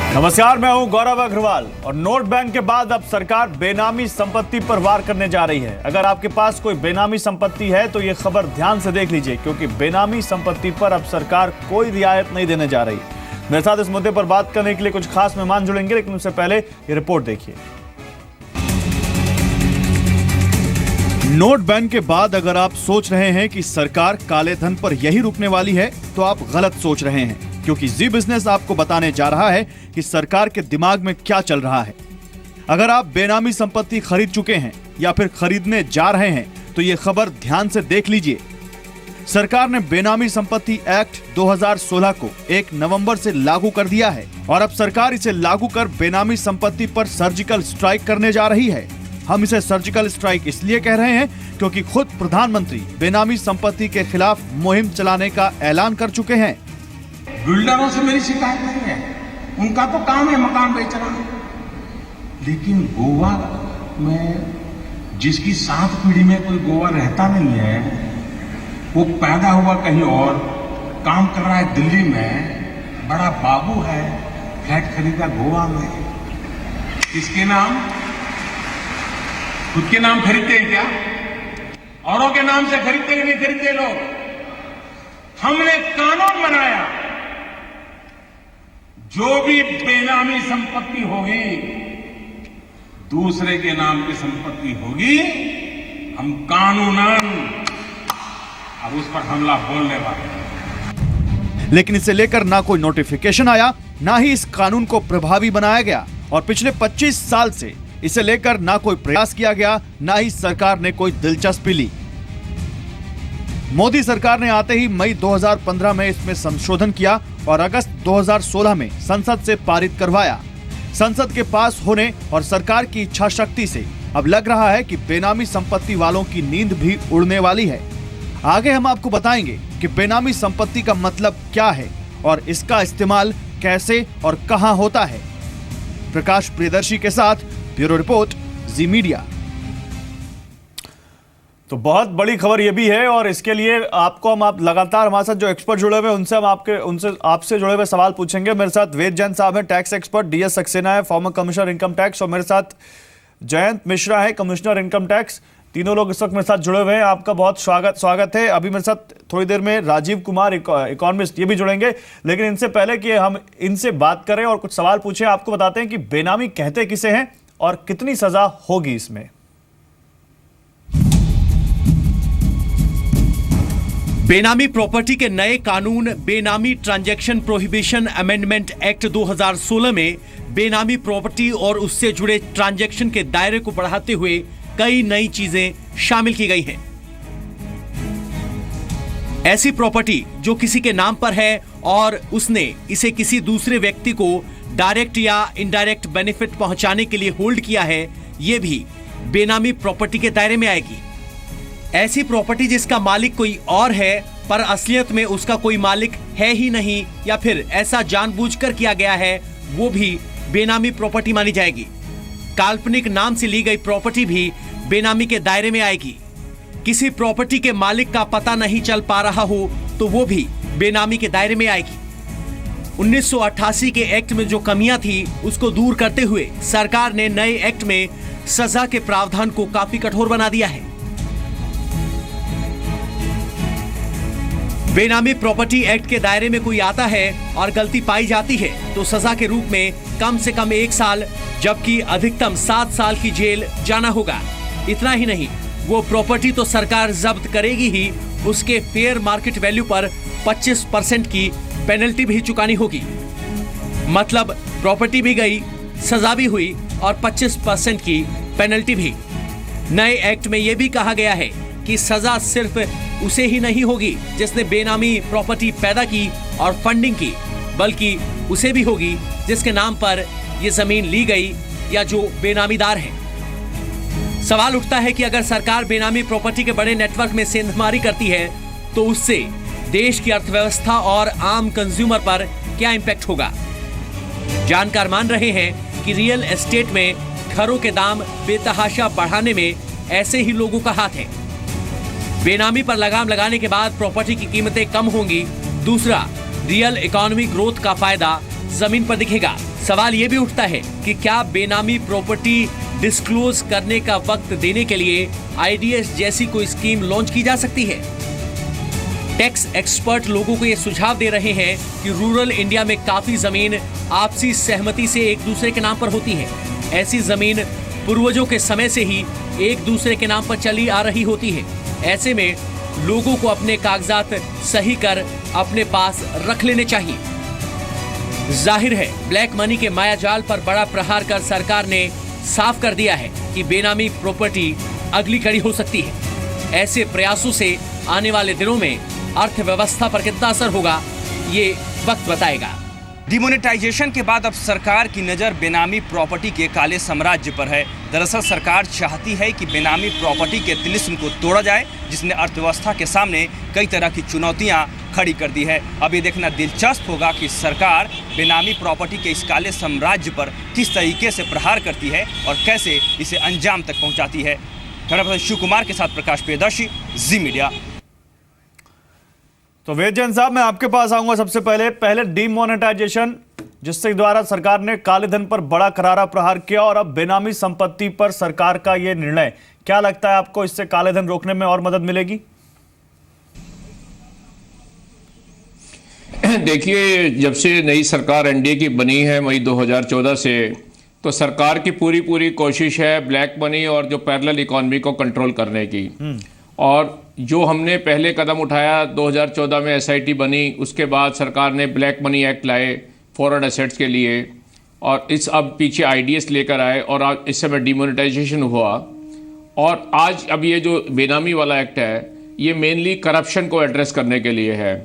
नमस्कार, मैं हूं गौरव अग्रवाल और नोट बैंक के बाद अब सरकार बेनामी संपत्ति पर वार करने जा रही है। अगर आपके पास कोई बेनामी संपत्ति है तो ये खबर ध्यान से देख लीजिए, क्योंकि बेनामी संपत्ति पर अब सरकार कोई रियायत नहीं देने जा रही। मेरे साथ इस मुद्दे पर बात करने के लिए कुछ खास मेहमान जुड़ेंगे, लेकिन उससे पहले ये रिपोर्ट देखिए। नोट बैन के बाद अगर आप सोच रहे हैं कि सरकार काले धन पर यही रुकने वाली है तो आप गलत सोच रहे हैं, क्योंकि जी बिजनेस आपको बताने जा रहा है कि सरकार के दिमाग में क्या चल रहा है। अगर आप बेनामी संपत्ति खरीद चुके हैं या फिर खरीदने जा रहे हैं तो ये खबर ध्यान से देख लीजिए। सरकार ने बेनामी संपत्ति एक्ट 2016 को 1 नवंबर से लागू कर दिया है और अब सरकार इसे लागू कर बेनामी संपत्ति पर सर्जिकल स्ट्राइक करने जा रही है। हम इसे सर्जिकल स्ट्राइक इसलिए कह रहे हैं क्योंकि खुद प्रधानमंत्री बेनामी संपत्ति के खिलाफ मुहिम चलाने का ऐलान कर चुके हैं। बिल्डरों से मेरी शिकायत नहीं है, उनका तो काम है मकान बेचना, लेकिन गोवा में जिसकी 7 पीढ़ी में कोई गोवा रहता नहीं है, वो पैदा हुआ कहीं और, काम कर रहा है दिल्ली में, बड़ा बाबू है, फ्लैट खरीदा गोवा में, किसके नाम? खुद के नाम खरीदते हैं क्या? औरों के नाम से खरीदते हैं, नहीं खरीदते लोग। हमने कानून बनाया, जो भी बेनामी संपत्ति होगी, दूसरे के नाम की संपत्ति होगी, हम कानूनन अब उस पर हमला बोलने वाले हैं। लेकिन इसे लेकर ना कोई नोटिफिकेशन आया, ना ही इस कानून को प्रभावी बनाया गया और पिछले 25 साल से इसे लेकर ना कोई प्रयास किया गया, ना ही सरकार ने कोई दिलचस्पी ली। मोदी सरकार ने आते ही मई 2015 में इसमें संशोधन किया और अगस्त 2016 में संसद से पारित करवाया। संसद के पास होने और सरकार की इच्छा शक्ति से अब लग रहा है कि बेनामी संपत्ति वालों की नींद भी उड़ने वाली है। आगे हम आपको बताएंगे कि बेनामी संपत्ति का मतलब क्या है और इसका इस्तेमाल कैसे और कहां होता है। प्रकाश प्रियदर्शी के साथ ब्यूरो रिपोर्ट, जी मीडिया। तो बहुत बड़ी खबर यह भी है और इसके लिए आप लगातार हमारे साथ जो एक्सपर्ट जुड़े हुए हैं उनसे आपसे जुड़े हुए सवाल पूछेंगे। मेरे साथ वेद जैन साहब हैं, टैक्स एक्सपर्ट, डीएस सक्सेना है, फॉर्मर कमिश्नर इनकम टैक्स, और मेरे साथ जयंत मिश्रा है, कमिश्नर इनकम टैक्स। तीनों लोग इस वक्त मेरे साथ जुड़े हुए हैं। आपका बहुत स्वागत है। अभी मेरे साथ थोड़ी देर में राजीव कुमार, इकोनॉमिस्ट, ये भी जुड़ेंगे, लेकिन इनसे पहले कि हम इनसे बात करें और कुछ सवाल पूछें, आपको बताते हैं कि बेनामी कहते किसे हैं और कितनी सजा होगी इसमें। बेनामी प्रॉपर्टी के नए कानून बेनामी ट्रांजैक्शन प्रोहिबिशन अमेंडमेंट एक्ट 2016 में बेनामी प्रॉपर्टी और उससे जुड़े ट्रांजैक्शन के दायरे को बढ़ाते हुए कई नई चीजें शामिल की गई हैं। ऐसी प्रॉपर्टी जो किसी के नाम पर है और उसने इसे किसी दूसरे व्यक्ति को डायरेक्ट या इनडायरेक्ट बेनिफिट पहुंचाने के लिए होल्ड किया है, यह भी बेनामी प्रॉपर्टी के दायरे में आएगी। ऐसी प्रॉपर्टी जिसका मालिक कोई और है पर असलियत में उसका कोई मालिक है ही नहीं, या फिर ऐसा जानबूझकर किया गया है, वो भी बेनामी प्रॉपर्टी मानी जाएगी। काल्पनिक नाम से ली गई प्रॉपर्टी भी बेनामी के दायरे में आएगी। किसी प्रॉपर्टी के मालिक का पता नहीं चल पा रहा हो तो वो भी बेनामी के दायरे में आएगी। 1988 के एक्ट में जो कमियां थी उसको दूर करते हुए सरकार ने नए एक्ट में सजा के प्रावधान को काफी कठोर बना दिया है। बेनामी प्रॉपर्टी एक्ट के दायरे में कोई आता है और गलती पाई जाती है तो सजा के रूप में कम से कम 1 साल, जबकि अधिकतम 7 साल की जेल जाना होगा। इतना ही नहीं, वो प्रॉपर्टी तो सरकार जब्त करेगी ही, उसके फेयर मार्केट वैल्यू पर 25% की पेनल्टी भी चुकानी होगी। मतलब प्रॉपर्टी भी गई, सजा भी हुई और 25% की पेनल्टी भी। नए एक्ट में यह भी कहा गया है कि सजा सिर्फ उसे ही नहीं होगी जिसने बेनामी प्रॉपर्टी पैदा की और फंडिंग की, बल्कि उसे भी होगी जिसके नाम पर यह जमीन ली गई या जो बेनामीदार है। सवाल उठता है कि अगर सरकार बेनामी प्रॉपर्टी के बड़े नेटवर्क में सेंधमारी करती है तो उससे देश की अर्थव्यवस्था और आम कंज्यूमर पर क्या इंपैक्ट होगा। जानकार मान रहे हैं कि रियल एस्टेट में घरों के दाम बेतहाशा बढ़ाने में ऐसे ही लोगों का हाथ है। बेनामी पर लगाम लगाने के बाद प्रॉपर्टी की कीमतें कम होंगी। दूसरा, रियल इकोनॉमी ग्रोथ का फायदा जमीन पर दिखेगा। सवाल ये भी उठता है कि क्या बेनामी प्रॉपर्टी डिस्क्लोज करने का वक्त देने के लिए IDS जैसी कोई स्कीम लॉन्च की जा सकती है? टैक्स एक्सपर्ट लोगों को ये सुझाव दे रहे हैं कि रूरल इंडिया में काफी जमीन आपसी सहमति से एक दूसरे के नाम पर होती है। ऐसी जमीन पूर्वजों के समय से ही एक दूसरे के नाम पर चली आ रही होती है। ऐसे में लोगों को अपने कागजात सही कर अपने पास रख लेने चाहिए। जाहिर है ब्लैक मनी के मायाजाल पर बड़ा प्रहार कर सरकार ने साफ कर दिया है कि बेनामी प्रॉपर्टी अगली कड़ी हो सकती है। ऐसे प्रयासों से आने वाले दिनों में अर्थव्यवस्था पर कितना असर होगा, ये वक्त बताएगा। डिमोनेटाइजेशन के बाद अब सरकार की नज़र बेनामी प्रॉपर्टी के काले साम्राज्य पर है। दरअसल सरकार चाहती है कि बेनामी प्रॉपर्टी के तिलिस्म को तोड़ा जाए, जिसने अर्थव्यवस्था के सामने कई तरह की चुनौतियां खड़ी कर दी है। अब ये देखना दिलचस्प होगा कि सरकार बेनामी प्रॉपर्टी के इस काले साम्राज्य पर किस तरीके से प्रहार करती है और कैसे इसे अंजाम तक पहुँचाती है। शिव कुमार के साथ प्रकाश प्रियदर्शी, जी मीडिया। तो वेद जैन साहब, मैं आपके पास आऊंगा। सबसे पहले डीमोनेटाइजेशन, जिसके द्वारा सरकार ने काले धन पर बड़ा करारा प्रहार किया, और अब बेनामी संपत्ति पर सरकार का यह निर्णय, क्या लगता है आपको इससे काले धन रोकने में और मदद मिलेगी? देखिए, जब से नई सरकार एनडीए की बनी है मई 2014 से, तो सरकार की पूरी कोशिश है ब्लैक मनी और जो पैरेलल इकोनॉमी को कंट्रोल करने की। और जो हमने पहले कदम उठाया 2014 में SIT बनी, उसके बाद सरकार ने ब्लैक मनी एक्ट लाए फॉरेन एसेट्स के लिए, और अब पीछे IDS लेकर आए, और आज इस समय डिमोनेटाइजेशन हुआ। और आज अब ये जो बेनामी वाला एक्ट है, ये मेनली करप्शन को एड्रेस करने के लिए है।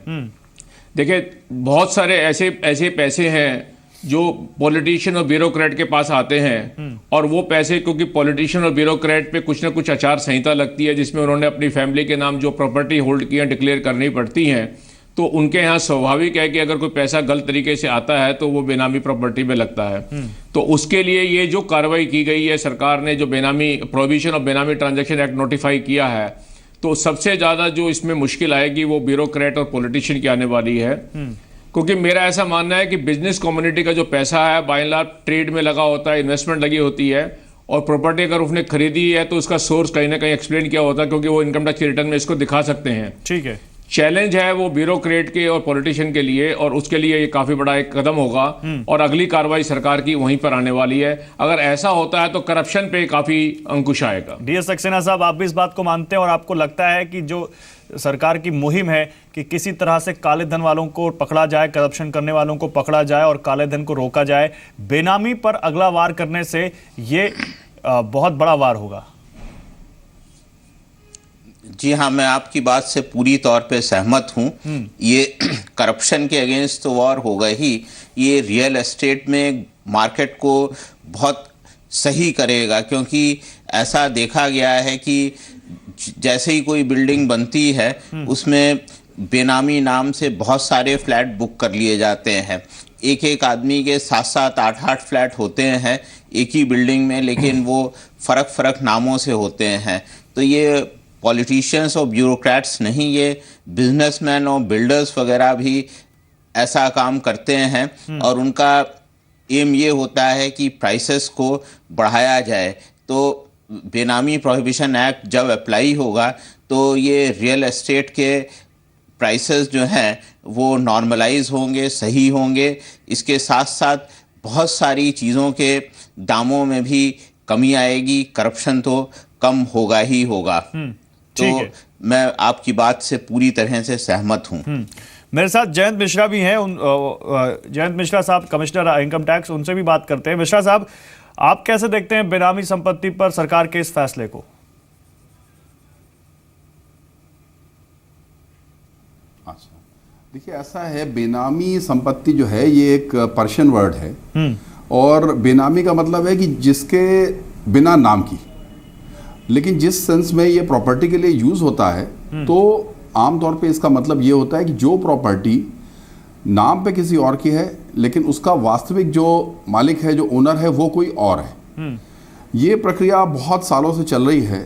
देखिए, बहुत सारे ऐसे पैसे हैं जो पॉलिटिशियन और ब्यूरोक्रेट के पास आते हैं, और वो पैसे, क्योंकि पॉलिटिशियन और ब्यूरोक्रेट पे कुछ ना कुछ आचार संहिता लगती है, जिसमें उन्होंने अपनी फैमिली के नाम जो प्रॉपर्टी होल्ड की है डिक्लेयर करनी पड़ती हैं, तो उनके यहाँ स्वाभाविक है कि अगर कोई पैसा गलत तरीके से आता है तो वो बेनामी प्रॉपर्टी में लगता है। तो उसके लिए ये जो कार्रवाई की गई है, सरकार ने जो बेनामी प्रोविजन ऑफ बेनामी ट्रांजैक्शन एक्ट नोटिफाई किया है, तो सबसे ज़्यादा जो इसमें मुश्किल आएगी वो ब्यूरोक्रेट और पॉलिटिशियन की आने वाली है। क्योंकि मेरा ऐसा मानना है कि बिजनेस कम्युनिटी का जो पैसा है बाय एंड लार्ज ट्रेड में लगा होता है, इन्वेस्टमेंट लगी होती है, और प्रॉपर्टी अगर उसने खरीदी है तो उसका सोर्स कहीं ना कहीं एक्सप्लेन किया होता है, क्योंकि वो इनकम टैक्स रिटर्न में इसको दिखा सकते हैं। ठीक है। चैलेंज है वो ब्यूरोक्रेट के और पॉलिटिशियन के लिए, और उसके लिए ये काफी बड़ा एक कदम होगा, और अगली कार्रवाई सरकार की वहीं पर आने वाली है। अगर ऐसा होता है तो करप्शन पे काफी अंकुश आएगा। DS सक्सेना साहब, आप भी इस बात को मानते हैं, और आपको लगता है कि जो सरकार की मुहिम है कि किसी तरह से काले धन वालों को पकड़ा जाए, करप्शन करने वालों को पकड़ा जाए और काले धन को रोका जाए, बेनामी पर अगला वार करने से ये बहुत बड़ा वार होगा? जी हाँ, मैं आपकी बात से पूरी तौर पे सहमत हूँ। ये करप्शन के अगेंस्ट तो वॉर होगा ही, ये रियल एस्टेट में मार्केट को बहुत सही करेगा, क्योंकि ऐसा देखा गया है कि जैसे ही कोई बिल्डिंग बनती है उसमें बेनामी नाम से बहुत सारे फ्लैट बुक कर लिए जाते हैं। एक आदमी के 7-7, 8-8 फ्लैट होते हैं एक ही बिल्डिंग में, लेकिन वो फ़र्क नामों से होते हैं। तो ये पॉलिटिशियंस और ब्यूरोक्रेट्स नहीं, ये बिजनेसमैन और बिल्डर्स वगैरह भी ऐसा काम करते हैं, और उनका एम ये होता है कि प्राइसेस को बढ़ाया जाए। तो बेनामी प्रोहिबिशन एक्ट जब अप्लाई होगा तो ये रियल एस्टेट के प्राइसेस जो हैं वो नॉर्मलाइज होंगे, सही होंगे। इसके साथ साथ बहुत सारी चीज़ों के दामों में भी कमी आएगी, करप्शन तो कम होगा ही होगा। तो मैं आपकी बात से पूरी तरह से सहमत हूँ। मेरे साथ जयंत मिश्रा भी हैं। जयंत मिश्रा साहब कमिश्नर इनकम टैक्स, उनसे भी बात करते हैं। मिश्रा साहब, आप कैसे देखते हैं बेनामी संपत्ति पर सरकार के इस फैसले को? अच्छा, देखिए ऐसा है, बेनामी संपत्ति जो है ये एक पर्शियन वर्ड है, और बेनामी का मतलब है कि जिसके बिना नाम की, लेकिन जिस सेंस में ये प्रॉपर्टी के लिए यूज होता है, तो आमतौर पे इसका मतलब ये होता है कि जो प्रॉपर्टी नाम पे किसी और की है, लेकिन उसका वास्तविक जो मालिक है, जो ओनर है, वो कोई और है। ये प्रक्रिया बहुत सालों से चल रही है,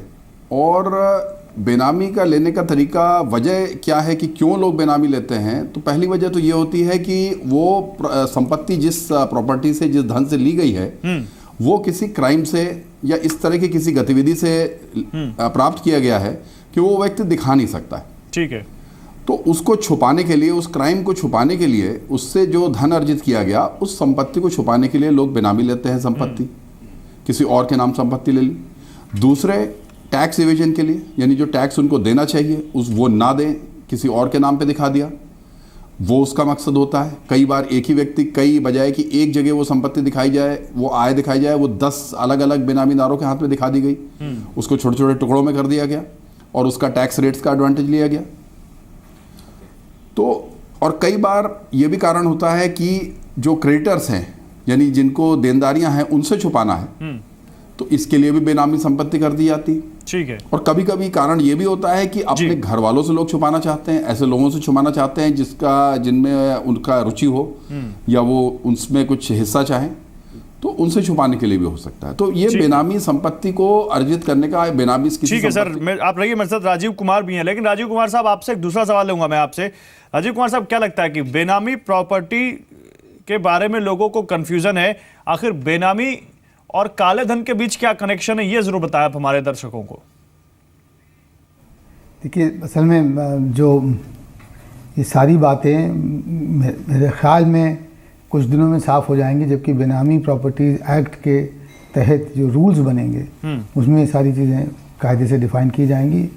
और बेनामी का लेने का तरीका, वजह क्या है कि क्यों लोग बेनामी लेते हैं? तो पहली वजह तो ये होती है कि वो संपत्ति जिस प्रॉपर्टी से, जिस धन से ली गई है, वो किसी क्राइम से या इस तरह की किसी गतिविधि से प्राप्त किया गया है कि वो व्यक्ति दिखा नहीं सकता है। ठीक है। तो उसको छुपाने के लिए, उस क्राइम को छुपाने के लिए, उससे जो धन अर्जित किया गया उस संपत्ति को छुपाने के लिए लोग बेनामी लेते हैं संपत्ति, किसी और के नाम संपत्ति ले ली। दूसरे टैक्स इवेजन के लिए, यानी जो टैक्स उनको देना चाहिए वो ना दें, किसी और के नाम पे दिखा दिया, वो उसका मकसद होता है। कई बार एक ही व्यक्ति, कई बजाय कि एक जगह वो संपत्ति दिखाई जाए, वो आय दिखाई जाए, वो 10 अलग अलग बेनामीदारों के हाथ में दिखा दी गई, उसको छोटे छोटे टुकड़ों में कर दिया गया और उसका टैक्स रेट्स का एडवांटेज लिया गया। तो और कई बार ये भी कारण होता है कि जो क्रेडिटर्स हैं, यानी जिनको देनदारियां हैं, उनसे छुपाना है, तो इसके लिए भी बेनामी संपत्ति कर दी जाती है। ठीक है। और कभी कभी कारण ये भी होता है कि अपने घर वालों से लोग छुपाना चाहते हैं, ऐसे लोगों से छुपाना चाहते हैं जिनमें उनका रुचि हो या वो उनमें कुछ हिस्सा चाहें, तो उनसे छुपाने के लिए भी हो सकता है। तो ये बेनामी संपत्ति को अर्जित करने का, बेनामी किसी। ठीक है सर, आप रहिए, मेरे साथ राजीव कुमार भी हैं। लेकिन राजीव कुमार साहब, आपसे एक दूसरा सवाल लूंगा मैं आपसे। राजीव कुमार साहब, क्या लगता है कि बेनामी प्रॉपर्टी के बारे में लोगों को कंफ्यूजन है, आखिर बेनामी और काले धन के बीच क्या कनेक्शन है, ये जरूर बताएं आप हमारे दर्शकों को। देखिए, असल में जो ये सारी बातें मेरे ख्याल में कुछ दिनों में साफ हो जाएंगी, जबकि बेनामी प्रॉपर्टीज एक्ट के तहत जो रूल्स बनेंगे उसमें ये सारी चीज़ें कायदे से डिफाइन की जाएंगी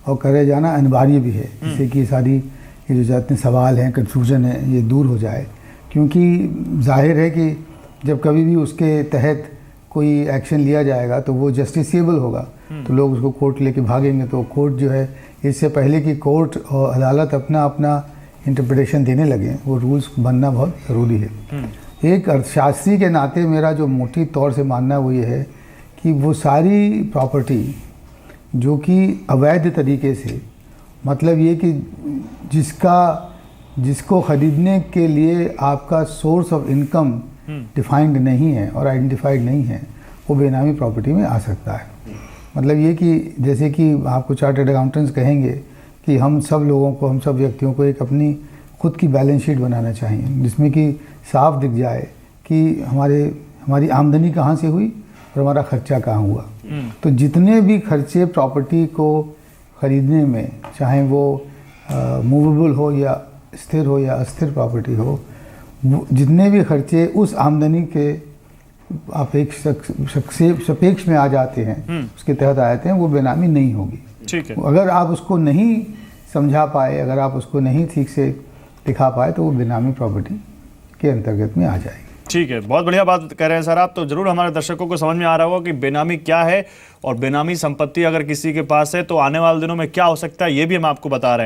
और करे जाना अनिवार्य भी है, जिससे कि सारी ये जो जितने सवाल हैं, कन्फ्यूजन है, ये दूर हो जाए। क्योंकि जाहिर है कि जब कभी भी उसके तहत कोई एक्शन लिया जाएगा तो वो जस्टिसेबल होगा, तो लोग उसको कोर्ट लेके भागेंगे। तो कोर्ट जो है, इससे पहले कि कोर्ट और अदालत अपना इंटरप्रिटेशन देने लगे, वो रूल्स बनना बहुत ज़रूरी है। एक अर्थशास्त्री के नाते मेरा जो मोटी तौर से मानना वो ये है कि वो सारी प्रॉपर्टी जो कि अवैध तरीके से, मतलब ये कि जिसको ख़रीदने के लिए आपका सोर्स ऑफ इनकम डिफाइंड नहीं है और आइडेंटिफाइड नहीं है, वो बेनामी प्रॉपर्टी में आ सकता है। मतलब ये कि जैसे कि आपको चार्टर्ड अकाउंटेंट्स कहेंगे कि हम सब लोगों को, हम सब व्यक्तियों को एक अपनी खुद की बैलेंस शीट बनाना चाहिए, जिसमें कि साफ दिख जाए कि हमारी आमदनी कहाँ से हुई और हमारा खर्चा कहाँ हुआ। तो जितने भी खर्चे प्रॉपर्टी को ख़रीदने में, चाहे वो मूवेबल हो या स्थिर हो या अस्थिर प्रॉपर्टी हो, जितने भी खर्चे उस आमदनी के सापेक्ष में आ जाते हैं, उसके तहत आ जाते हैं, वो बेनामी नहीं होगी। ठीक है। अगर आप उसको नहीं समझा पाए, अगर आप उसको नहीं ठीक से दिखा पाए, तो वो बेनामी प्रॉपर्टी के अंतर्गत में आ जाएगी। ठीक है, बहुत बढ़िया बात कह रहे हैं सर आप। तो जरूर हमारे दर्शकों को समझ में आ रहा होगा कि बेनामी क्या है और बेनामी संपत्ति अगर किसी के पास है तो आने वाले दिनों में क्या हो सकता है, ये भी हम आपको बता रहे हैं।